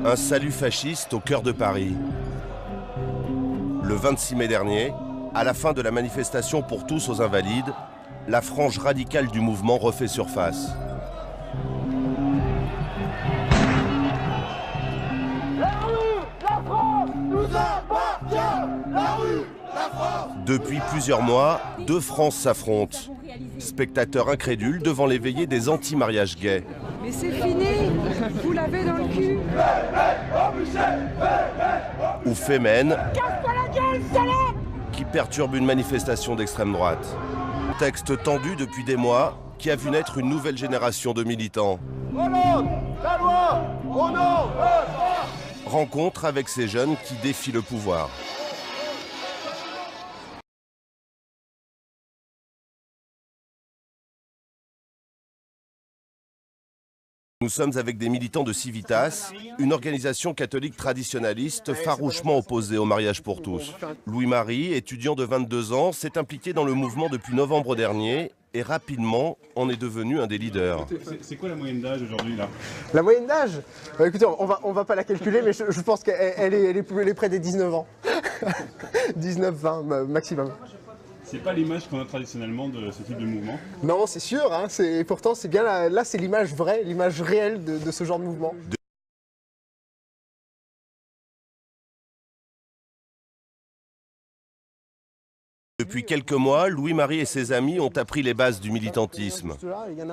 Un salut fasciste au cœur de Paris. Le 26 mai dernier, à la fin de la manifestation pour tous aux Invalides, la frange radicale du mouvement refait surface. La rue, la France nous appartient. La rue, la France. Depuis plusieurs mois, deux Frances s'affrontent. Spectateurs incrédules devant les veillées des anti-mariages gays. Mais c'est fini, vous l'avez dans le cul. Ou Femen, qui perturbe une manifestation d'extrême droite. Texte tendu depuis des mois, qui a vu naître une nouvelle génération de militants. Hollande, la loi, au nom. Rencontre avec ces jeunes qui défient le pouvoir. Nous sommes avec des militants de Civitas, une organisation catholique traditionnaliste farouchement opposée au mariage pour tous. Louis-Marie, étudiant de 22 ans, s'est impliqué dans le mouvement depuis novembre dernier et rapidement en est devenu un des leaders. C'est quoi la moyenne d'âge aujourd'hui là? La moyenne d'âge écoutez, on va pas la calculer, mais je pense qu'elle est près des 19 ans. 19-20 maximum. C'est pas l'image qu'on a traditionnellement de ce type de mouvement? Non, c'est sûr, hein, pourtant c'est bien là c'est l'image vraie, l'image réelle de ce genre de mouvement. Depuis quelques mois, Louis-Marie et ses amis ont appris les bases du militantisme.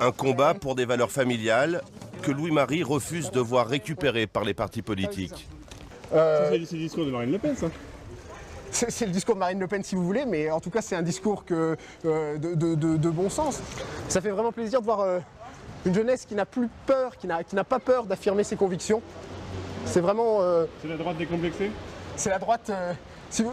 Un combat pour des valeurs familiales que Louis-Marie refuse de voir récupérées par les partis politiques. C'est le discours de Marine Le Pen, ça? C'est le discours de Marine Le Pen si vous voulez, mais en tout cas c'est un discours de bon sens. Ça fait vraiment plaisir de voir une jeunesse qui n'a plus peur, qui n'a pas peur d'affirmer ses convictions. C'est vraiment... C'est la droite décomplexée? C'est la droite...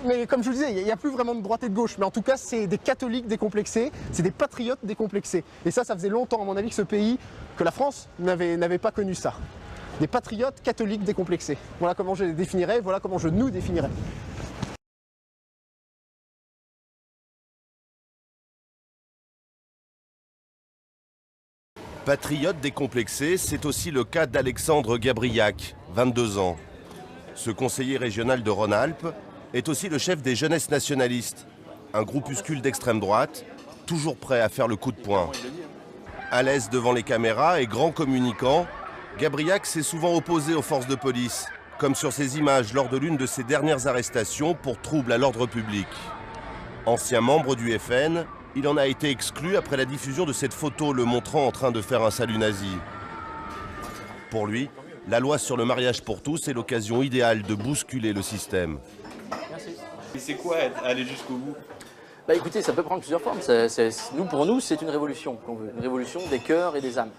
mais comme je vous le disais, il n'y a plus vraiment de droite et de gauche, mais en tout cas c'est des catholiques décomplexés, c'est des patriotes décomplexés. Et ça faisait longtemps à mon avis que ce pays, que la France n'avait pas connu ça. Des patriotes catholiques décomplexés. Voilà comment je les définirais, voilà comment je nous définirais. Patriote décomplexé, c'est aussi le cas d'Alexandre Gabriac, 22 ans. Ce conseiller régional de Rhône-Alpes est aussi le chef des Jeunesses Nationalistes, un groupuscule d'extrême droite, toujours prêt à faire le coup de poing. À l'aise devant les caméras et grand communicant, Gabriac s'est souvent opposé aux forces de police, comme sur ces images lors de l'une de ses dernières arrestations pour trouble à l'ordre public. Ancien membre du FN, il en a été exclu après la diffusion de cette photo le montrant en train de faire un salut nazi. Pour lui, la loi sur le mariage pour tous est l'occasion idéale de bousculer le système. Et c'est quoi aller jusqu'au bout? Bah écoutez, ça peut prendre plusieurs formes. Pour nous, c'est une révolution qu'on veut, une révolution des cœurs et des âmes.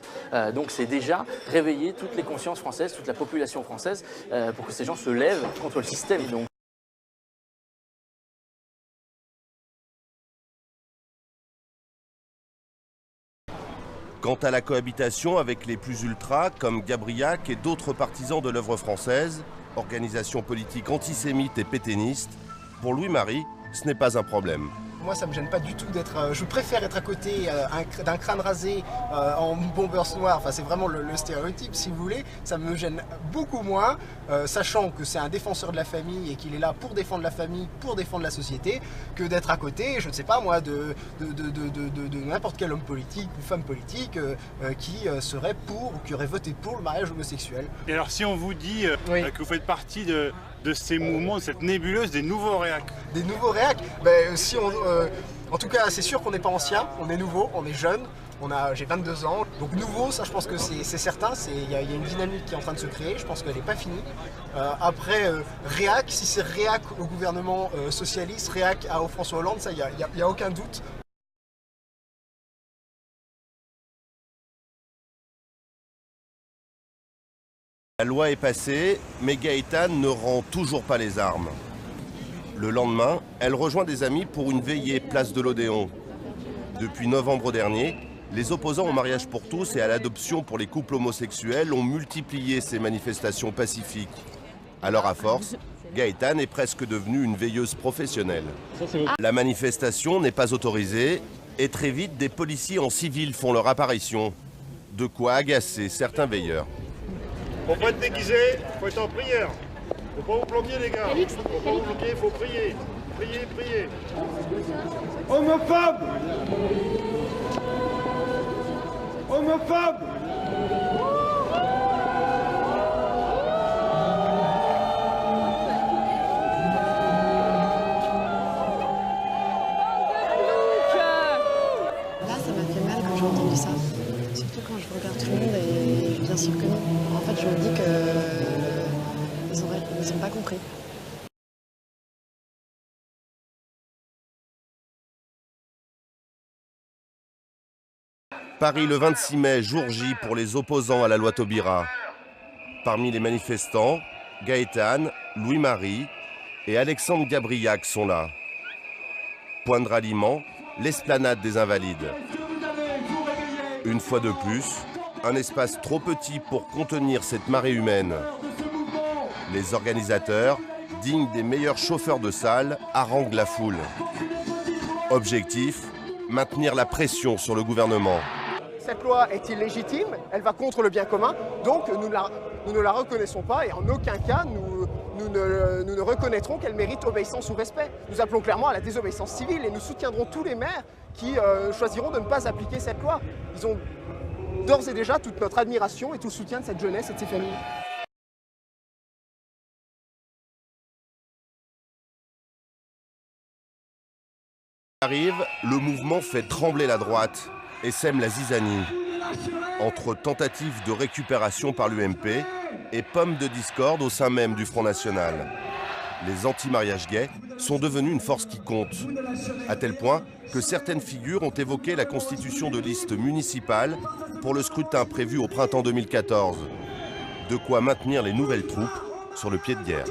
Donc c'est déjà réveiller toutes les consciences françaises, toute la population française, pour que ces gens se lèvent contre le système. Donc, quant à la cohabitation avec les plus ultras, comme Gabriac et d'autres partisans de l'œuvre française, organisation politique antisémite et pétainiste, pour Louis-Marie, ce n'est pas un problème. Moi ça me gêne pas du tout d'être... je préfère être à côté d'un crâne rasé en bombers noir, enfin c'est vraiment le stéréotype si vous voulez. Ça me gêne beaucoup moins, sachant que c'est un défenseur de la famille et qu'il est là pour défendre la famille, pour défendre la société, que d'être à côté, je ne sais pas moi, de n'importe quel homme politique ou femme politique qui serait pour ou qui aurait voté pour le mariage homosexuel. Et alors si on vous dit que vous faites partie de ces mouvements, de cette nébuleuse des nouveaux réacs? Des nouveaux réacs, si on... en tout cas, c'est sûr qu'on n'est pas ancien, on est nouveau, on est jeune, j'ai 22 ans. Donc nouveau, ça je pense que c'est certain, il y a une dynamique qui est en train de se créer, je pense qu'elle n'est pas finie. Après, réac, si c'est réac au gouvernement socialiste, réac à François Hollande, ça, il n'y a aucun doute. La loi est passée, mais Gaëtane ne rend toujours pas les armes. Le lendemain, elle rejoint des amis pour une veillée place de l'Odéon. Depuis novembre dernier, les opposants au mariage pour tous et à l'adoption pour les couples homosexuels ont multiplié ces manifestations pacifiques. Alors à force, Gaëtane est presque devenue une veilleuse professionnelle. La manifestation n'est pas autorisée et très vite, des policiers en civil font leur apparition. De quoi agacer certains veilleurs. Faut pas être déguisé, faut être en prière. Faut pas vous plombier les gars. Faut pas vous plombier, faut prier. Priez, priez. Homophobe! Homophobe! Là, ça m'a fait mal quand j'ai entendu ça. Surtout quand je regarde tout le monde et bien sûr que non. En fait, je me dis qu'ils n'ont pas compris. Paris le 26 mai, jour J pour les opposants à la loi Taubira. Parmi les manifestants, Gaëtan, Louis-Marie et Alexandre Gabriac sont là. Point de ralliement, l'esplanade des Invalides. Une fois de plus, un espace trop petit pour contenir cette marée humaine. Les organisateurs, dignes des meilleurs chauffeurs de salle, haranguent la foule. Objectif, maintenir la pression sur le gouvernement. Cette loi est illégitime, elle va contre le bien commun, donc nous ne la reconnaissons pas et en aucun cas nous ne reconnaîtrons qu'elle mérite obéissance ou respect. Nous appelons clairement à la désobéissance civile et nous soutiendrons tous les maires qui choisiront de ne pas appliquer cette loi. Ils ont d'ores et déjà toute notre admiration et tout le soutien de cette jeunesse et de ces familles. Arrive, le mouvement fait trembler la droite et sème la zizanie. Entre tentatives de récupération par l'UMP et pommes de discorde au sein même du Front National. Les anti-mariages gays sont devenus une force qui compte, à tel point que certaines figures ont évoqué la constitution de listes municipales pour le scrutin prévu au printemps 2014. De quoi maintenir les nouvelles troupes sur le pied de guerre.